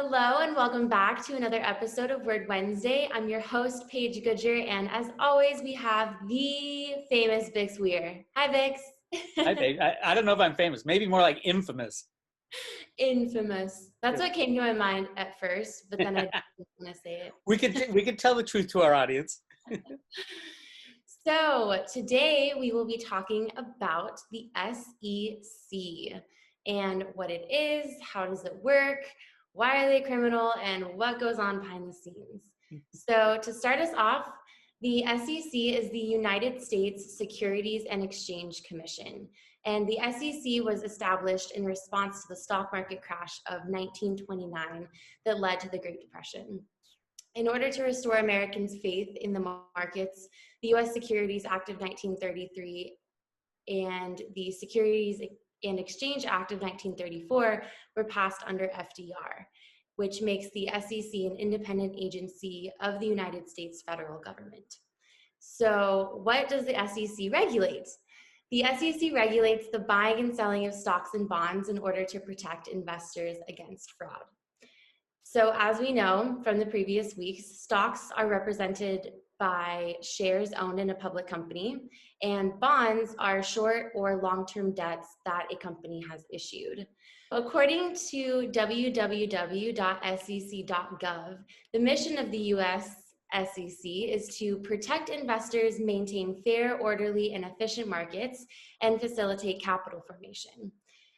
Hello and welcome back to another episode of Word Wednesday. I'm your host, Paige Goodger, and as always, we have the famous Bix Weir. Hi, Bix. Hi, Paige. I don't know if I'm famous. Maybe more like infamous. Infamous. That's what came to my mind at first, but then I didn't want to say it. We could tell the truth to our audience. So today we will be talking about the SEC and what it is, how does it work, why are they criminal, and what goes on behind the scenes. So to start us off, the SEC is the United States Securities and Exchange Commission, and the SEC was established in response to the stock market crash of 1929 that led to the Great Depression. In order to restore Americans' faith in the markets, the U.S. Securities Act of 1933 and the Securities and Exchange Act of 1934 were passed under FDR, which makes the SEC an independent agency of the United States federal government. So what does the SEC regulate? The SEC regulates the buying and selling of stocks and bonds in order to protect investors against fraud. So as we know from the previous weeks, stocks are represented by shares owned in a public company, and bonds are short or long-term debts that a company has issued. According to www.sec.gov, the mission of the U.S. SEC is to protect investors, maintain fair, orderly, and efficient markets, and facilitate capital formation.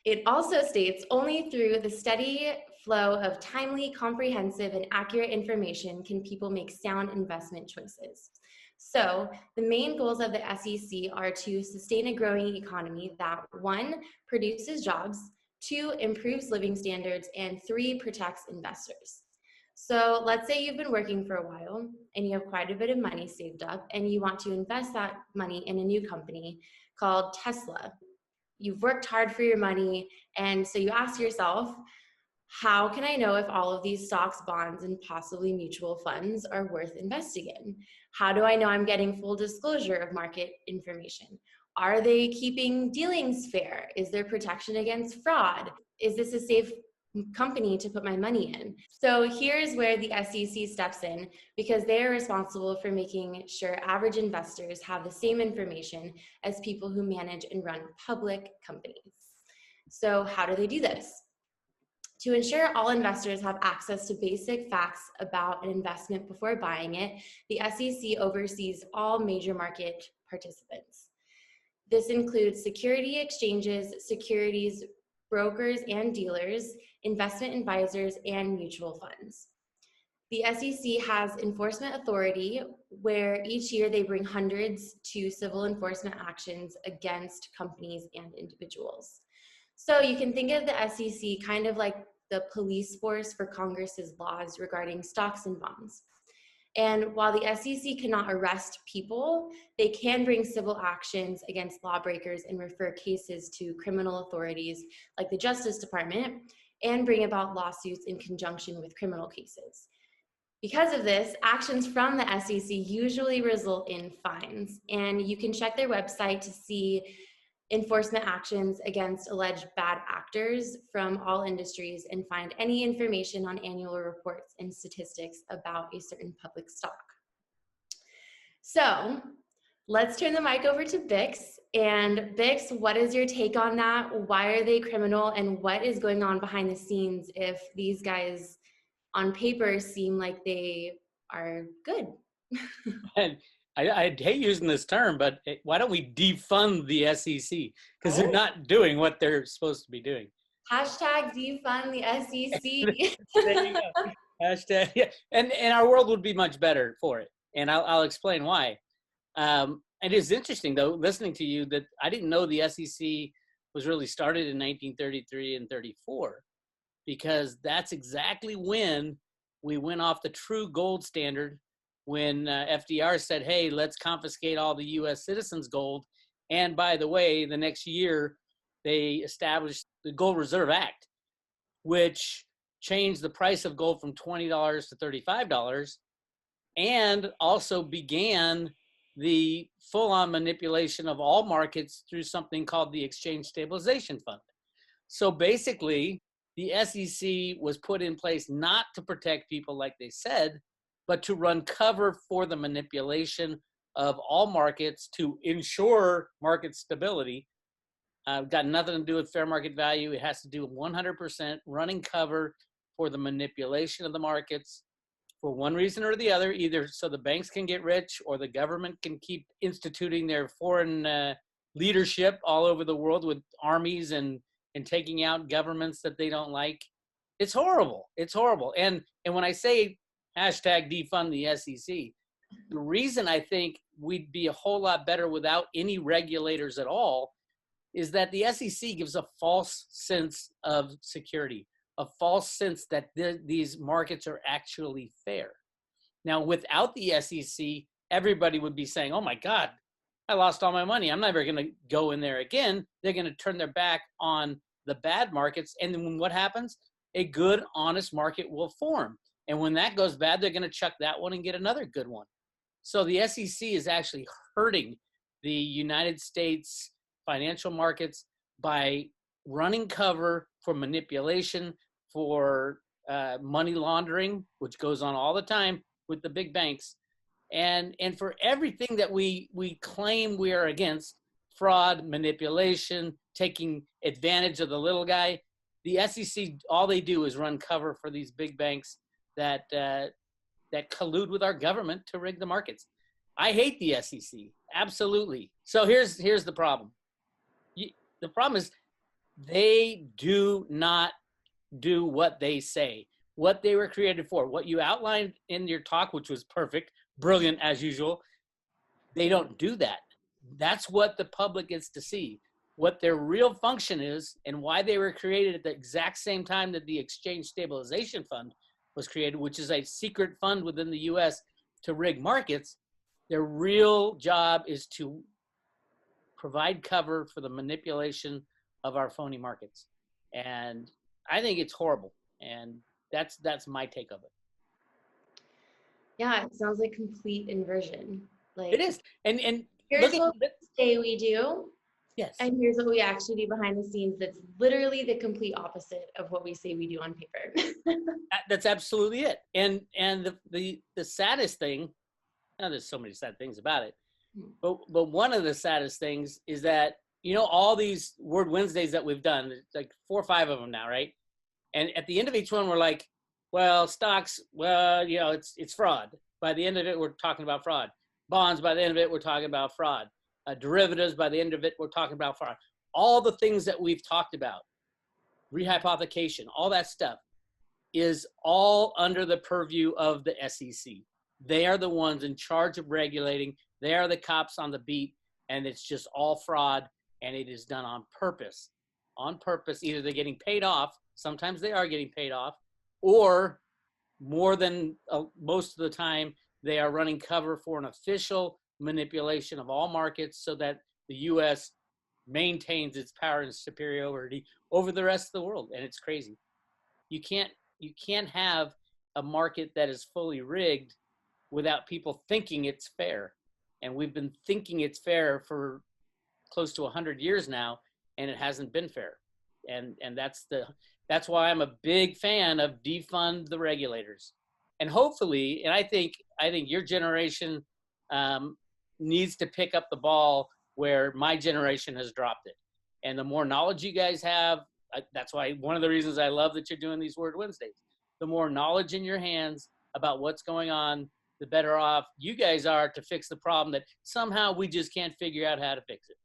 It also states only through the steady flow of timely, comprehensive, and accurate information can people make sound investment choices. So the main goals of the SEC are to sustain a growing economy that 1, produces jobs, 2, improves living standards, and 3, protects investors. So let's say you've been working for a while and you have quite a bit of money saved up and you want to invest that money in a new company called Tesla. You've worked hard for your money, and so you ask yourself, how can I know if all of these stocks, bonds, and possibly mutual funds are worth investing in? How do I know I'm getting full disclosure of market information? Are they keeping dealings fair? Is there protection against fraud? Is this a safe company to put my money in? So here's where the SEC steps in, because they are responsible for making sure average investors have the same information as people who manage and run public companies. So how do they do this? To ensure all investors have access to basic facts about an investment before buying it, the SEC oversees all major market participants. This includes security exchanges, securities brokers and dealers, investment advisors, and mutual funds. The SEC has enforcement authority, where each year they bring hundreds to civil enforcement actions against companies and individuals. So you can think of the SEC kind of like the police force for Congress's laws regarding stocks and bonds. And while the SEC cannot arrest people, they can bring civil actions against lawbreakers and refer cases to criminal authorities like the Justice Department, and bring about lawsuits in conjunction with criminal cases. Because of this, actions from the SEC usually result in fines, and you can check their website to see enforcement actions against alleged bad actors from all industries and find any information on annual reports and statistics about a certain public stock. So let's turn the mic over to Bix. And Bix, what is your take on that? Why are they criminal, and what is going on behind the scenes if these guys on paper seem like they are good? And I hate using this term, but why don't we defund the SEC? Because they're not doing what they're supposed to be doing. Hashtag defund the SEC. There you go. Hashtag, yeah. And our world would be much better for it. And I'll explain why. It is interesting, though, listening to you, that I didn't know the SEC was really started in 1933 and 34, because that's exactly when we went off the true gold standard, when FDR said, hey, let's confiscate all the U.S. citizens' gold. And by the way, the next year, they established the Gold Reserve Act, which changed the price of gold from $20 to $35, and also began the full-on manipulation of all markets through something called the Exchange Stabilization Fund. So basically, the SEC was put in place not to protect people like they said, but to run cover for the manipulation of all markets to ensure market stability. Got nothing to do with fair market value. It has to do with 100% running cover for the manipulation of the markets for one reason or the other, either so the banks can get rich or the government can keep instituting their foreign leadership all over the world with armies and taking out governments that they don't like. It's horrible. It's horrible. And when I say hashtag defund the SEC, the reason I think we'd be a whole lot better without any regulators at all is that the SEC gives a false sense of security, a false sense that these markets are actually fair. Now, without the SEC, everybody would be saying, oh my God, I lost all my money. I'm never going to go in there again. They're going to turn their back on the bad markets. And then what happens? A good, honest market will form. And when that goes bad, they're going to chuck that one and get another good one. So the SEC is actually hurting the United States financial markets by running cover for manipulation, for money laundering, which goes on all the time with the big banks, and for everything that we claim we are against: fraud, manipulation, taking advantage of the little guy. The SEC, all they do is run cover for these big banks that collude with our government to rig the markets. I hate the SEC, absolutely. So here's the problem. The problem is they do not do what they say, what they were created for, what you outlined in your talk, which was perfect, brilliant as usual. They don't do that. That's what the public gets to see, what their real function is and why they were created at the exact same time that the Exchange Stabilization Fund was created, which is a secret fund within the U.S. to rig markets. Their real job is to provide cover for the manipulation of our phony markets. And I think it's horrible. And that's my take of it. Yeah, it sounds like complete inversion. Like it is. And here's what we say we do. Yes. And here's what we actually do behind the scenes. That's literally the complete opposite of what we say we do on paper. That's absolutely it. And the saddest thing, there's so many sad things about it, but one of the saddest things is that, all these Word Wednesdays that we've done, like 4 or 5 of them now, right? And at the end of each one, we're like, well, stocks, well, it's fraud. By the end of it, we're talking about fraud. Bonds, by the end of it, we're talking about fraud. Derivatives, by the end of it, we're talking about fraud. All the things that we've talked about, rehypothecation, all that stuff is all under the purview of the SEC. They are the ones in charge of regulating. They are the cops on the beat, and it's just all fraud, and it is done on purpose. On purpose, either they're getting paid off, sometimes they are getting paid off, or more than most of the time, they are running cover for an official manipulation of all markets so that the U.S. maintains its power and superiority over the rest of the world. And it's crazy. You can't have a market that is fully rigged without people thinking it's fair. And we've been thinking it's fair for close to 100 years now, and it hasn't been fair. And that's why I'm a big fan of defund the regulators. And hopefully, and I think your generation needs to pick up the ball where my generation has dropped it. And the more knowledge you guys have, that's why one of the reasons I love that you're doing these Word Wednesdays. The more knowledge in your hands about what's going on, the better off you guys are to fix the problem that somehow we just can't figure out how to fix it.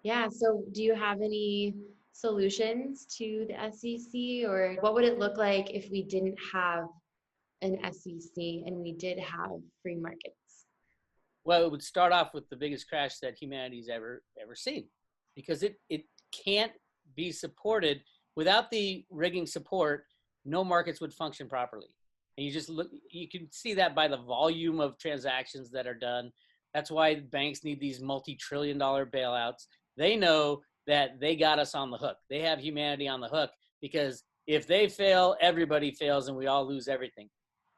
Yeah. So do you have any solutions to the SEC, or what would it look like if we didn't have an SEC and we did have free markets? Well, it would start off with the biggest crash that humanity's ever seen, because it can't be supported. Without the rigging support, no markets would function properly. And you can see that by the volume of transactions that are done. That's why banks need these multi-trillion-dollar bailouts. They know that they got us on the hook. They have humanity on the hook, because if they fail, everybody fails and we all lose everything.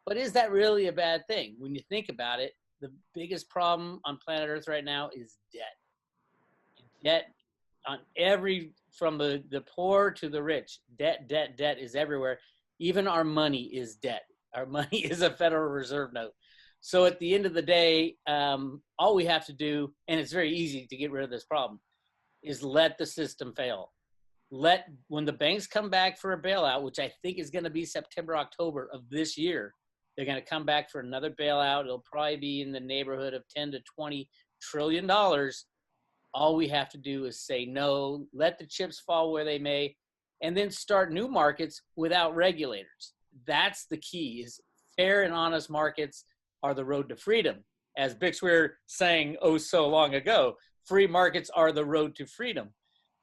But is that really a bad thing? When you think about it, the biggest problem on planet Earth right now is debt. Debt on from the poor to the rich. Debt is everywhere. Even our money is debt. Our money is a Federal Reserve note. So at the end of the day, all we have to do, and it's very easy to get rid of this problem, is let the system fail. When the banks come back for a bailout, which I think is going to be September, October of this year, they're going to come back for another bailout. It'll probably be in the neighborhood of 10 to 20 trillion dollars. All we have to do is say no, let the chips fall where they may, and then start new markets without regulators. That's the key, is fair and honest markets are the road to freedom. As Bixweir sang oh so long ago, free markets are the road to freedom.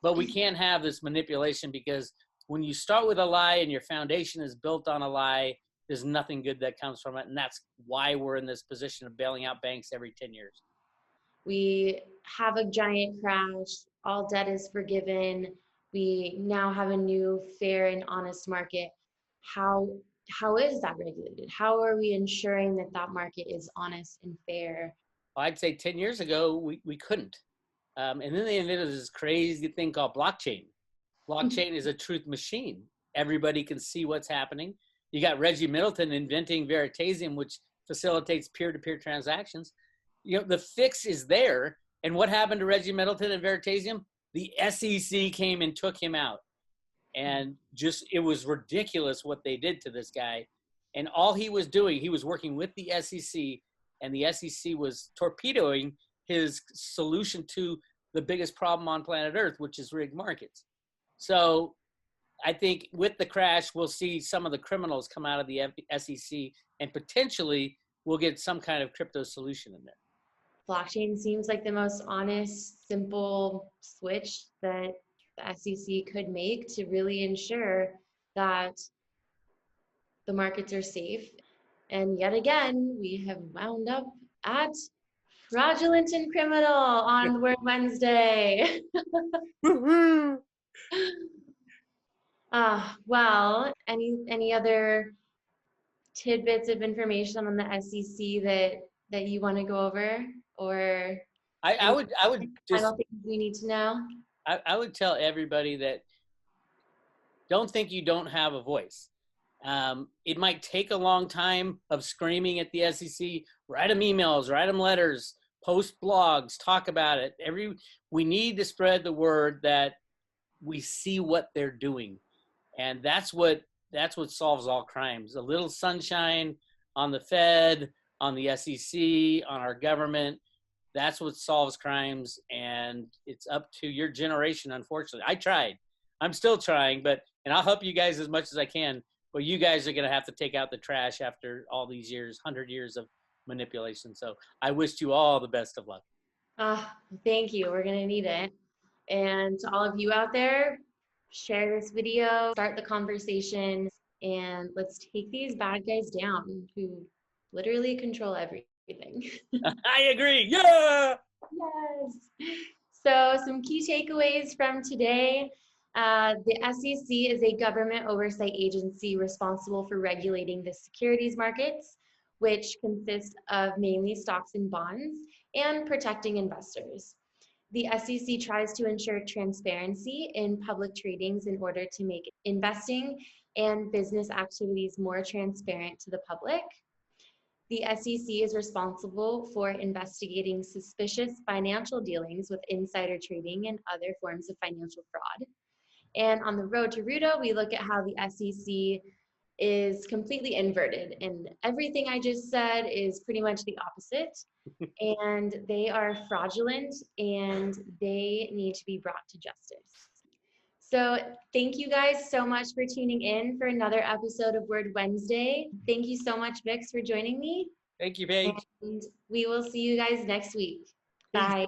But we can't have this manipulation, because when you start with a lie and your foundation is built on a lie, there's nothing good that comes from it. And that's why we're in this position of bailing out banks every 10 years. We have a giant crash, all debt is forgiven. We now have a new fair and honest market. How is that regulated? How are we ensuring that that market is honest and fair? Well, I'd say 10 years ago, we couldn't. And then they invented this crazy thing called blockchain. Blockchain is a truth machine. Everybody can see what's happening. You got Reggie Middleton inventing Veritasium, which facilitates peer-to-peer transactions. You know, the fix is there. And what happened to Reggie Middleton and Veritasium? The SEC came and took him out. And it was ridiculous what they did to this guy. And all he was doing, he was working with the SEC, and the SEC was torpedoing his solution to the biggest problem on planet Earth, which is rigged markets. So I think with the crash, we'll see some of the criminals come out of the SEC, and potentially we'll get some kind of crypto solution in there. Blockchain seems like the most honest, simple switch that the SEC could make to really ensure that the markets are safe. And yet again, we have wound up at fraudulent and criminal on Word Wednesday. Well, any other tidbits of information on the SEC that you want to go over, or I would just, final things we need to know? I would tell everybody that don't think you don't have a voice. It might take a long time of screaming at the SEC. Write them emails, write them letters, post blogs, talk about it. We need to spread the word that we see what they're doing, and that's what solves all crimes. A little sunshine on the Fed, on the SEC, on our government. That's what solves crimes, and it's up to your generation. Unfortunately, I tried. I'm still trying, and I'll help you guys as much as I can. But you guys are going to have to take out the trash after all these years, 100 years of manipulation. So I wish you all the best of luck. Thank you. We're going to need it. And to all of you out there, share this video, start the conversation, and let's take these bad guys down who literally control everything. I agree. Yeah. Yes. So some key takeaways from today. The SEC is a government oversight agency responsible for regulating the securities markets, which consist of mainly stocks and bonds, and protecting investors. The SEC tries to ensure transparency in public tradings in order to make investing and business activities more transparent to the public. The SEC is responsible for investigating suspicious financial dealings with insider trading and other forms of financial fraud. And on the road to Rudo, we look at how the SEC is completely inverted. And everything I just said is pretty much the opposite. And they are fraudulent, and they need to be brought to justice. So thank you guys so much for tuning in for another episode of Word Wednesday. Thank you so much, Vix, for joining me. Thank you, Paige. And we will see you guys next week. Bye.